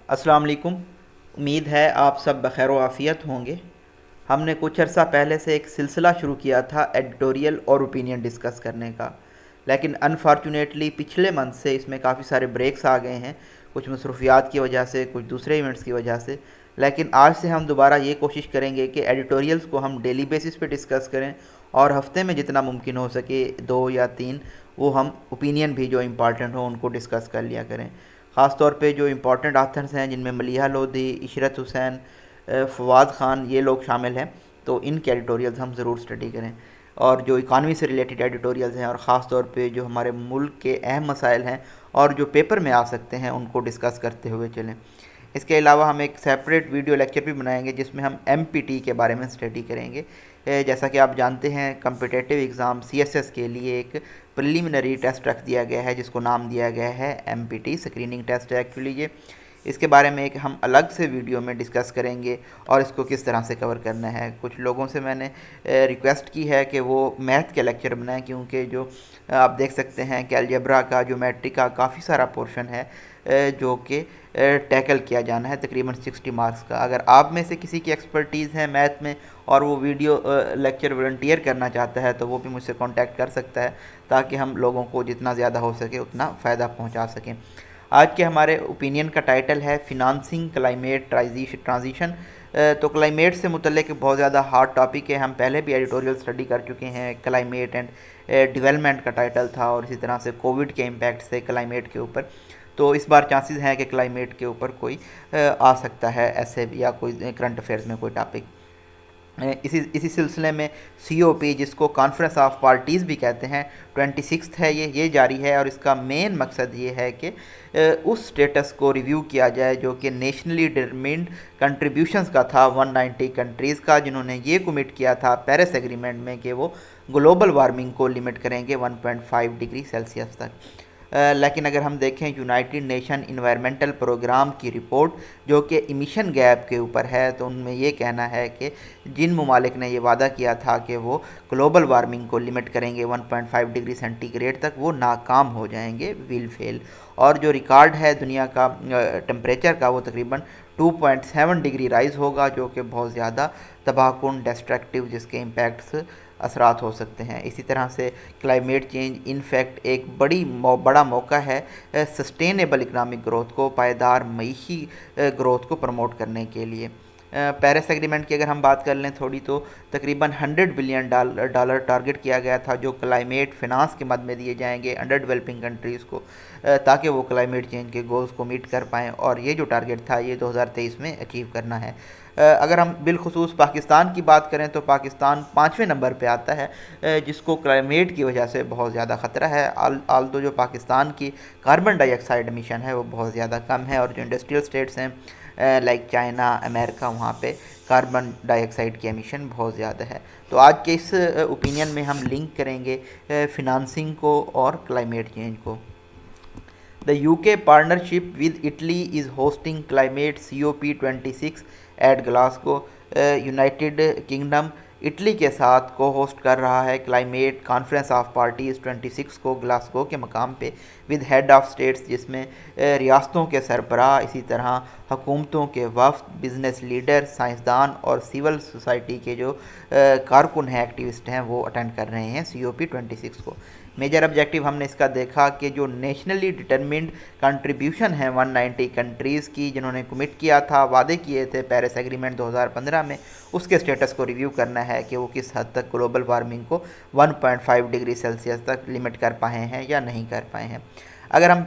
السلام علیکم۔ امید ہے آپ سب بخیر و عافیت ہوں گے۔ ہم نے کچھ عرصہ پہلے سے ایک سلسلہ شروع کیا تھا ایڈیٹوریل اور اوپینین ڈسکس کرنے کا، لیکن انفارچونیٹلی پچھلے منتھ سے اس میں کافی سارے بریکس آ گئے ہیں، کچھ مصروفیات کی وجہ سے، کچھ دوسرے ایونٹس کی وجہ سے۔ لیکن آج سے ہم دوبارہ یہ کوشش کریں گے کہ ایڈیٹوریلز کو ہم ڈیلی بیسس پہ ڈسکس کریں، اور ہفتے میں جتنا ممکن ہو سکے 2 یا 3 وہ ہم اوپینین بھی جو امپارٹنٹ ہوں ان کو ڈسکس کر لیا کریں۔ خاص طور پہ جو امپورٹنٹ آتھرز ہیں جن میں ملیحہ لودھی، عشرت حسین، فواد خان، یہ لوگ شامل ہیں، تو ان کے ایڈیٹوریلز ہم ضرور اسٹڈی کریں۔ اور جو اکانومی سے ریلیٹڈ ایڈیٹوریلز ہیں، اور خاص طور پہ جو ہمارے ملک کے اہم مسائل ہیں اور جو پیپر میں آ سکتے ہیں، ان کو ڈسکس کرتے ہوئے چلیں۔ اس کے علاوہ ہم ایک سیپریٹ ویڈیو لیکچر بھی بنائیں گے جس میں ہم ایم پی ٹی کے بارے میں اسٹڈی کریں گے۔ جیسا کہ آپ جانتے ہیں، کمپٹیٹیو ایگزام سی ایس ایس کے لیے ایک پریلیمنری ٹیسٹ رکھ دیا گیا ہے جس کو نام دیا گیا ہے M P T, screening test ہے ایکچولی یہ۔ اس کے بارے میں ایک ہم الگ سے ویڈیو میں ڈسکس کریں گے اور اس کو کس طرح سے کور کرنا ہے۔ کچھ لوگوں سے میں نے ریکویسٹ کی ہے کہ وہ میتھ کے لیکچر بنائیں، کیونکہ جو آپ دیکھ سکتے ہیں کہ الجبرا کا، جیومیٹری کا کافی سارا پورشن ہے جو کہ ٹیکل کیا جانا ہے، تقریباً 60 مارکس کا۔ اگر آپ میں سے کسی کی ایکسپرٹیز ہے میتھ میں اور وہ ویڈیو لیکچر والنٹیئر کرنا چاہتا ہے تو وہ بھی مجھ سے کانٹیکٹ کر سکتا ہے، تاکہ ہم لوگوں کو جتنا زیادہ ہو سکے اتنا فائدہ پہنچا سکیں۔ آج کے ہمارے اوپینین کا ٹائٹل ہے فینانسنگ کلائمیٹ ٹرانزیشن۔ تو کلائمیٹ سے متعلق بہت زیادہ ہارڈ ٹاپک ہے، ہم پہلے بھی ایڈیٹوریل اسٹڈی کر چکے ہیں۔ کلائمیٹ اینڈ ڈیولپمنٹ کا ٹائٹل تھا، اور اسی طرح سے کووڈ کے امپیکٹ سے کلائمیٹ کے اوپر۔ تو اس بار چانسز ہیں کہ کلائمیٹ کے اوپر کوئی آ سکتا ہے ایسے، یا کوئی کرنٹ افیئرز میں کوئی ٹاپک۔ اسی سلسلے میں سی او پی، جس کو کانفرنس آف پارٹیز بھی کہتے ہیں، 26 ہے یہ جاری ہے، اور اس کا مین مقصد یہ ہے کہ اس سٹیٹس کو ریویو کیا جائے جو کہ نیشنلی ڈٹرمنڈ کنٹریبیوشنز کا تھا 190 کنٹریز کا، جنہوں نے یہ کمٹ کیا تھا پیرس ایگریمنٹ میں کہ وہ گلوبل وارمنگ کو لمٹ کریں گے 1.5 ڈگری سیلسیس تک۔ لیکن اگر ہم دیکھیں یونائٹڈ نیشن انوائرمنٹل پروگرام کی رپورٹ جو کہ ایمیشن گیپ کے اوپر ہے، تو ان میں یہ کہنا ہے کہ جن ممالک نے یہ وعدہ کیا تھا کہ وہ گلوبل وارمنگ کو لمٹ کریں گے 1.5 ڈگری سینٹی گریڈ تک، وہ ناکام ہو جائیں گے، ول فیل۔ اور جو ریکارڈ ہے دنیا کا ٹمپریچر کا، وہ تقریباً 2.7 ڈگری رائز ہوگا، جو کہ بہت زیادہ تباہ کن، ڈسٹرکٹیو، جس کے امپیکٹس اثرات ہو سکتے ہیں۔ اسی طرح سے کلائمیٹ چینج ان فیکٹ ایک بڑا موقع ہے سسٹینیبل اکنامک گروتھ کو، پائیدار معیشی گروتھ کو پروموٹ کرنے کے لیے۔ پیرس ایگریمنٹ کی اگر ہم بات کر لیں تھوڑی، تو تقریباً $100 بلین ٹارگٹ کیا گیا تھا جو کلائمیٹ فنانس کے مد میں دیے جائیں گے انڈر ڈیولپنگ کنٹریز کو، تاکہ وہ کلائمیٹ چینج کے گولز کو میٹ کر پائیں، اور یہ جو ٹارگٹ تھا یہ 2023 میں اچیو کرنا ہے۔ اگر ہم بالخصوص پاکستان کی بات کریں تو پاکستان 5ویں نمبر پہ آتا ہے، جس کو کلائمیٹ کی وجہ سے بہت زیادہ خطرہ ہے۔ آلدو جو پاکستان کی کاربن ڈائی آکسائڈ امیشن ہے وہ بہت زیادہ کم ہے، اور جو انڈسٹریل سٹیٹس ہیں لائک چائنا، امریکہ، وہاں پہ کاربن ڈائی آکسائڈ کی امیشن بہت زیادہ ہے۔ تو آج کے اس اوپینین میں ہم لنک کریں گے فنانسنگ کو اور کلائمیٹ چینج کو۔ The UK partnership with Italy is hosting Climate COP26 at Glasgow. United kingdom Italy کے ساتھ کو ہوسٹ کر رہا ہے کلائمیٹ کانفرنس آف پارٹیز 26 کو گلاسگو کے مقام پہ، ود ہیڈ آف سٹیٹس، جس میں ریاستوں کے سربراہ، اسی طرح حکومتوں کے وفد، بزنس لیڈر، سائنسدان اور سول سوسائٹی کے جو کارکن ہیں، ایکٹیوسٹ ہیں، وہ اٹینڈ کر رہے ہیں COP26 کو۔ میجر آبجیکٹیو ہم نے اس کا دیکھا کہ جو نیشنلی ڈٹرمنڈ کنٹریبیوشن ہے 190 کنٹریز کی، جنہوں نے کمٹ کیا تھا، وعدے کیے تھے پیرس ایگریمنٹ 2015 میں، اس کے سٹیٹس کو ریویو کرنا ہے کہ وہ کس حد تک گلوبل وارمنگ کو 1.5 ڈگری سیلسیس تک لمٹ کر پائے ہیں یا نہیں کر پائے ہیں۔ اگر ہم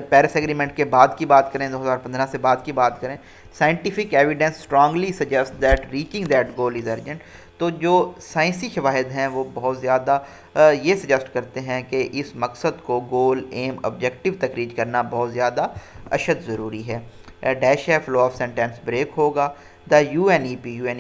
پیرس ایگریمنٹ کے بعد کی بات کریں، 2015 سے بعد کی بات کریں، scientific evidence strongly suggest that reaching that goal is urgent. تو جو سائنسی شواہد ہیں وہ بہت زیادہ یہ سجیسٹ کرتے ہیں کہ اس مقصد کو، گول، ایم، آبجیکٹیو تک ریچ کرنا بہت زیادہ اشد ضروری ہے۔ ڈیش ہے، فلو آف سینٹینس بریک ہوگا۔ دا یو این ای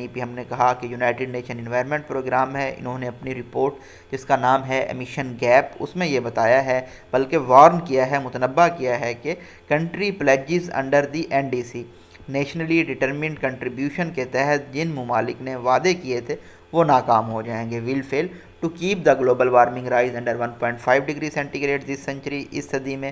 پی ہم نے کہا کہ یونائٹڈ نیشن انوائرمنٹ پروگرام ہے، انہوں نے اپنی رپورٹ جس کا نام ہے ایمیشن گیپ، اس میں یہ بتایا ہے، بلکہ وارن کیا ہے، متنبہ کیا ہے کہ country pledges under the NDC، nationally determined contribution کے تحت جن ممالک نے وعدے کیے تھے وہ ناکام ہو جائیں گے، will fail to keep the global warming rise under 1.5 degree centigrade this century, اس صدی میں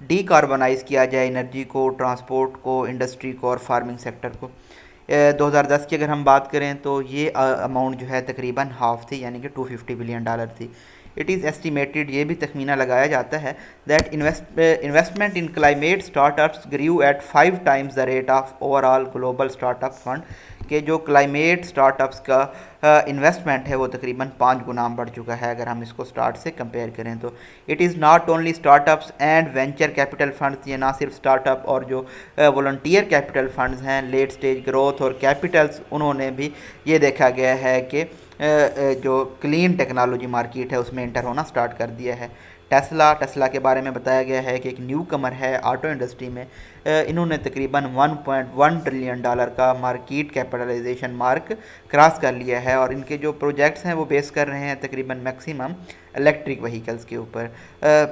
ڈی کاربنائز کیا جائے انرجی کو، ٹرانسپورٹ کو، انڈسٹری کو اور فارمنگ سیکٹر کو۔ 2010 کی اگر ہم بات کریں تو یہ اماؤنٹ جو ہے تقریباً ہاف تھی، یعنی کہ $250 بلین تھی۔ اٹ از ایسٹیمیٹڈ، یہ بھی تخمینہ لگایا جاتا ہے that investment in climate start ups grew at 5 times the rate of overall global start up fund, کہ جو کلائمیٹ اسٹارٹ اپس کا انویسٹمنٹ ہے وہ تقریباً 5 گنا بڑھ چکا ہے اگر ہم اس کو اسٹارٹ سے کمپیئر کریں تو۔ It is not only start ups and venture capital funds, یہ نہ صرف اسٹارٹ اپ اور جو والنٹیئر کیپٹل فنڈز ہیں، لیٹ سٹیج گروتھ اور کیپٹلز، انہوں نے بھی یہ دیکھا گیا ہے کہ جو کلین ٹیکنالوجی مارکیٹ ہے اس میں انٹر ہونا سٹارٹ کر دیا ہے۔ ٹیسلا کے بارے میں بتایا گیا ہے کہ ایک نیو کمر ہے آٹو انڈسٹری میں، انہوں نے تقریباً $1.1 ٹریلین کا مارکیٹ کیپٹلائزیشن مارک کراس کر لیا ہے، اور ان کے جو پروجیکٹس ہیں وہ بیس کر رہے ہیں تقریباً میکسیمم الیکٹرک وہیکلز کے اوپر۔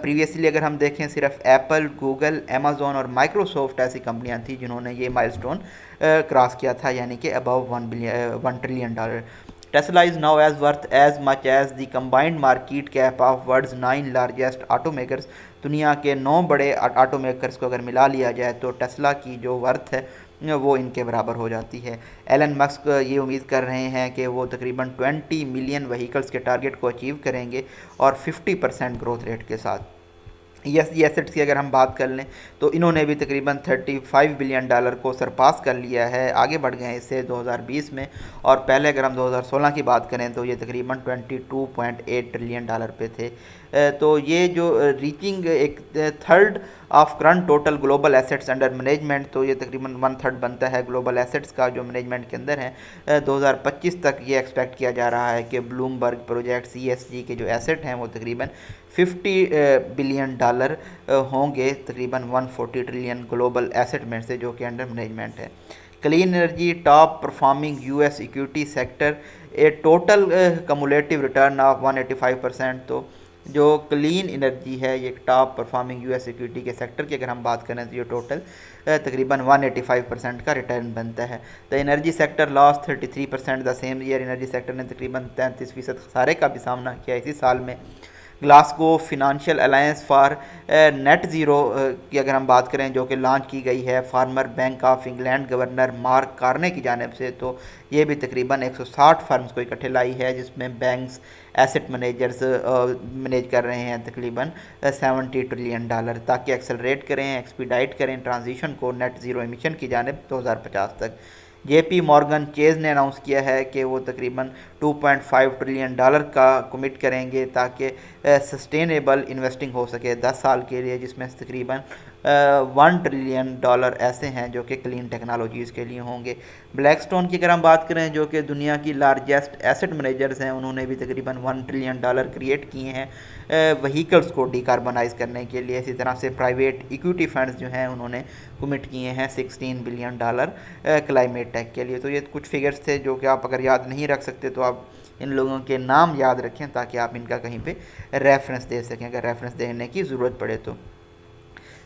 پریویسلی اگر ہم دیکھیں صرف ایپل، گوگل، امیزون اور مائکروسافٹ ایسی کمپنیاں تھیں جنہوں نے یہ مائل سٹون کراس کیا تھا، یعنی کہ ابو $1 trillion. Tesla is now as worth as much as the combined market cap of world's 9 largest automakers۔ دنیا کے 9 بڑے آٹو میکرز کو اگر ملا لیا جائے تو ٹیسلا کی جو ورتھ ہے وہ ان کے برابر ہو جاتی ہے۔ ایلن مسک یہ امید کر رہے ہیں کہ وہ تقریباً 20 ملین وہیکلز کے ٹارگٹ کو اچیو کریں گے اور 50% گروتھ ریٹ کے ساتھ۔ ایس جی ایسٹس کی اگر ہم بات کر لیں تو انہوں نے بھی تقریباً $35 بلین کو سرپاس کر لیا ہے، آگے بڑھ گئے ہیں اس سے 2020 میں، اور پہلے اگر ہم 2016 کی بات کریں تو یہ تقریباً $22.8 ٹریلین پہ تھے۔ تو یہ جو ریچنگ ایک third of current total global assets under management, تو یہ تقریباً 1/3 بنتا ہے گلوبل ایسٹس کا جو مینجمنٹ کے اندر ہیں۔ 2025 تک یہ ایکسپیکٹ کیا جا رہا ہے کہ بلومبرگ پروجیکٹ CSG کے جو ایسٹ ہیں وہ تقریباً $50 بلین ہوں گے، تقریباً 140 ٹریلین گلوبل ایسٹ میں سے جو کہ انڈر مینجمنٹ ہے۔ Clean energy top performing US equity sector, a total cumulative return of 185%۔ تو جو کلین انرجی ہے یہ ٹاپ پرفارمنگ US ایکویٹی کے سیکٹر کی اگر ہم بات کریں تو یہ ٹوٹل تقریباً 185% کا ریٹرن بنتا ہے۔ The energy sector loss 33% the same year, energy sector نے تقریباً 33% خسارے کا بھی سامنا کیا اسی سال میں۔ Glasgow financial alliance for net zero کی اگر ہم بات کریں جو کہ لانچ کی گئی ہے former bank of England governor Mark Carney کی جانب سے، تو یہ بھی تقریباً 160 فرمز کو اکٹھے لائی ہے جس میں بینکس، ایسٹ مینیجرز مینیج کر رہے ہیں تقریباً $70 ٹریلین، تاکہ ایکسلریٹ کریں، ایکسپیڈائٹ کریں ٹرانزیشن کو نیٹ زیرو ایمیشن کی جانب 2050 تک۔ JP مورگن چیز نے اناؤنس کیا ہے کہ وہ تقریباً $2.5 ٹریلین کا کمٹ کریں گے تاکہ سسٹینیبل انویسٹنگ ہو سکے 10 سال کے لیے، جس میں تقریباً $1 ٹریلین ایسے ہیں جو کہ کلین ٹیکنالوجیز کے لیے ہوں گے۔ بلیک سٹون کی اگر ہم بات کریں جو کہ دنیا کی لارجسٹ ایسٹ مینیجرز ہیں، انہوں نے بھی تقریباً $1 ٹریلین کریٹ کیے ہیں وہیکلز کو ڈی کاربنائز کرنے کے لیے۔ اسی طرح سے پرائیویٹ ایکویٹی فنڈز جو ہیں انہوں نے کمٹ کیے ہیں $16 بلین کلائمیٹ ٹیک کے لیے۔ تو یہ کچھ فگرز تھے جو کہ آپ اگر یاد نہیں رکھ سکتے تو آپ ان لوگوں کے نام یاد رکھیں تاکہ آپ ان کا کہیں پہ ریفرنس دے سکیں اگر ریفرنس دینے کی ضرورت پڑے تو۔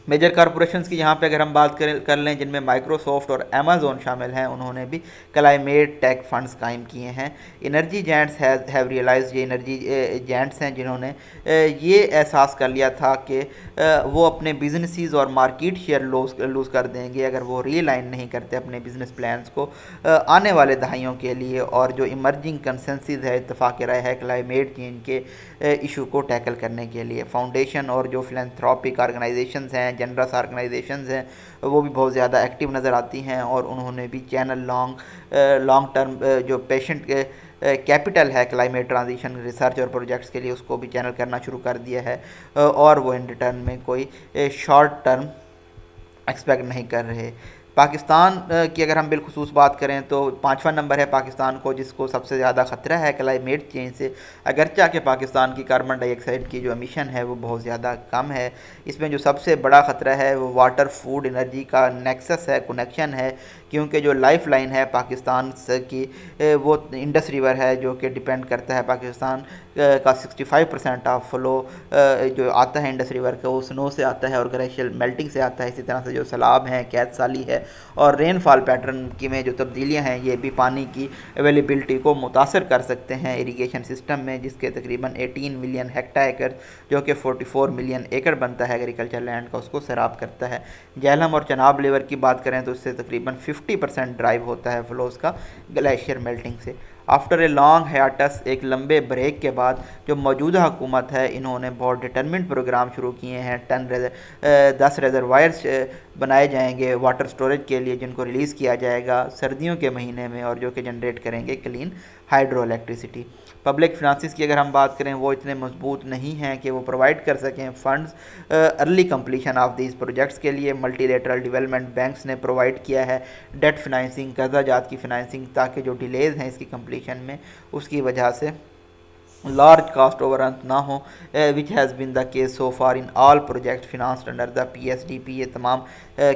میجر کارپوریشنز کی یہاں پہ اگر ہم بات کر لیں جن میں مائکروسافٹ اور امیزون شامل ہیں، انہوں نے بھی کلائمیٹ ٹیک فنڈز قائم کیے ہیں۔ انرجی جینٹس ہیو ریئلائز، یہ انرجی جینٹس ہیں جنہوں نے یہ احساس کر لیا تھا کہ وہ اپنے بزنسز اور مارکیٹ شیئر لوز کر دیں گے اگر وہ ری لائن نہیں کرتے اپنے بزنس پلانز کو آنے والے دہائیوں کے لیے، اور جو ایمرجنگ کنسنسز ہے، اتفاق رائے ہے کلائمیٹ چینج کے ایشو کو ٹیکل کرنے کے لیے۔ فاؤنڈیشن اور جو فلینتھراپک آرگنائزیشنز ہیں، جنرس آرگنائزیشنز ہیں، وہ بھی بہت زیادہ ایکٹیو نظر آتی ہیں، اور انہوں نے بھی چینل لانگ ٹرم جو پیشنٹ کیپٹل ہے کلائمیٹ ٹرانزیشن ریسرچ اور پروجیکٹس کے لیے اس کو بھی چینل کرنا شروع کر دیا ہے، اور وہ ان ریٹرن میں کوئی شارٹ ٹرم ایکسپیکٹ نہیں کر رہے۔ پاکستان کی اگر ہم بالخصوص بات کریں تو 5واں نمبر ہے پاکستان کو، جس کو سب سے زیادہ خطرہ ہے کلائمیٹ چینج سے، اگرچہ کہ پاکستان کی کاربن ڈائی آکسائڈ کی جو ایمیشن ہے وہ بہت زیادہ کم ہے۔ اس میں جو سب سے بڑا خطرہ ہے وہ واٹر فوڈ انرجی کا نیکسس ہے، کنیکشن ہے، کیونکہ جو لائف لائن ہے پاکستان کی وہ انڈس ریور ہے جو کہ ڈیپینڈ کرتا ہے پاکستان کا 65% آف فلو جو آتا ہے انڈس ریور کا وہ سنو سے آتا ہے اور گلیشیئر میلٹنگ سے آتا ہے۔ اسی طرح سے جو سیلاب ہیں، قحط سالی ہے، اور رین فال پیٹرن کی میں جو تبدیلیاں ہیں یہ بھی پانی کی اویلیبلٹی کو متاثر کر سکتے ہیں اریگیشن سسٹم میں، جس کے تقریباً 18 ملین ہیکٹا ایکر جو کہ 44 ملین ایکڑ بنتا ہے ایگریکلچر لینڈ کا، اس کو سیراب کرتا ہے۔ جہلم اور چناب لیور کی بات کریں تو اس سے تقریباً 50% ڈرائیو ہوتا ہے فلوز کا گلیشیئر میلٹنگ سے۔ آفٹر اے لانگ ہیاٹس، ایک لمبے بریک کے بعد جو موجودہ حکومت ہے انہوں نے بہت ڈٹرمنٹ پروگرام شروع کیے ہیں۔ 10 ریزروائرز بنائے جائیں گے واٹر سٹوریج کے لیے، جن کو ریلیز کیا جائے گا سردیوں کے مہینے میں، اور جو کہ جنریٹ کریں گے clean hydro electricity. Public finances کی اگر ہم بات کریں وہ اتنے مضبوط نہیں ہیں کہ وہ پرووائڈ کر سکیں funds early completion of these projects کے لیے۔ ملٹی لیٹرل ڈیولپمنٹ بینکس نے پرووائڈ کیا ہے ڈیٹ فنانسنگ، قرضہ جات کی فنانسنگ، تاکہ جو ڈیلیز ہیں اس کی کمپلیشن میں اس کی وجہ سے لارج کاسٹ اوور رن نہ ہو، which has been the case so far in all project financed under the P S D P. یہ تمام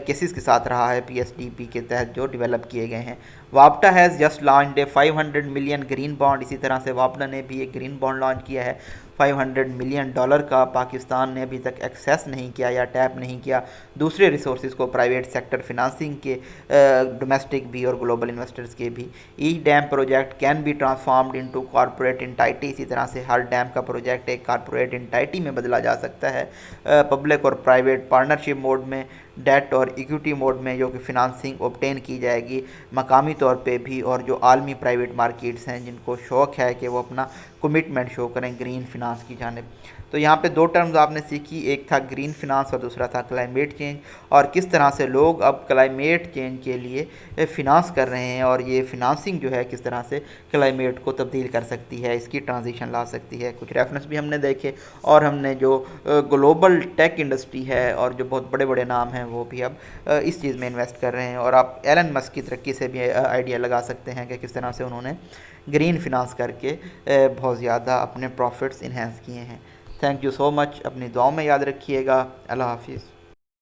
کیسز کے ساتھ رہا ہے پی ایس ڈی پی کے تحت جو ڈیولپ کیے گئے ہیں۔ واپٹا has just launched a 500 million green bond, اسی طرح سے واپٹا نے بھی ایک گرین بانڈ لانچ کیا ہے $500 ملین کا۔ پاکستان نے ابھی تک ایکسیس نہیں کیا یا ٹیپ نہیں کیا دوسرے ریسورسز کو پرائیویٹ سیکٹر فنانسنگ کے، ڈومیسٹک بھی اور گلوبل انویسٹرز کے بھی۔ Each dam project can be transformed into corporate entity, اسی طرح سے ہر ڈیم کا پروجیکٹ ایک کارپوریٹ انٹائٹی میں بدلا جا سکتا ہے، پبلک اور پرائیویٹ پارٹنرشپ موڈ میں، ڈیٹ اور ایکوٹی موڈ میں، جو کہ فنانسنگ اوبٹین کی جائے گی مقامی طور پہ بھی، اور جو عالمی پرائیویٹ مارکیٹس ہیں جن کو شوق ہے کہ وہ اپنا کمٹمنٹ شو کریں گرین فنانس کی جانب۔ تو یہاں پہ 2 ٹرمز آپ نے سیکھی، ایک تھا گرین فنانس اور دوسرا تھا کلائمیٹ چینج، اور کس طرح سے لوگ اب کلائمیٹ چینج کے لیے فنانس کر رہے ہیں، اور یہ فنانسنگ جو ہے کس طرح سے کلائمیٹ کو تبدیل کر سکتی ہے، اس کی ٹرانزیشن لا سکتی ہے۔ کچھ ریفرنس بھی ہم نے دیکھے، اور ہم نے جو گلوبل ٹیک انڈسٹری ہے اور جو بہت بڑے بڑے نام ہیں وہ بھی اب اس چیز میں انویسٹ کر رہے ہیں، اور آپ ایلن مسک کی ترقی سے بھی آئیڈیا لگا سکتے ہیں کہ کس طرح سے انہوں نے گرین فنانس کر کے بہت زیادہ اپنے پروفٹس انہینس کیے ہیں۔ تھینک یو سو مچ، اپنی دعاؤں میں یاد رکھیے گا۔ اللہ حافظ۔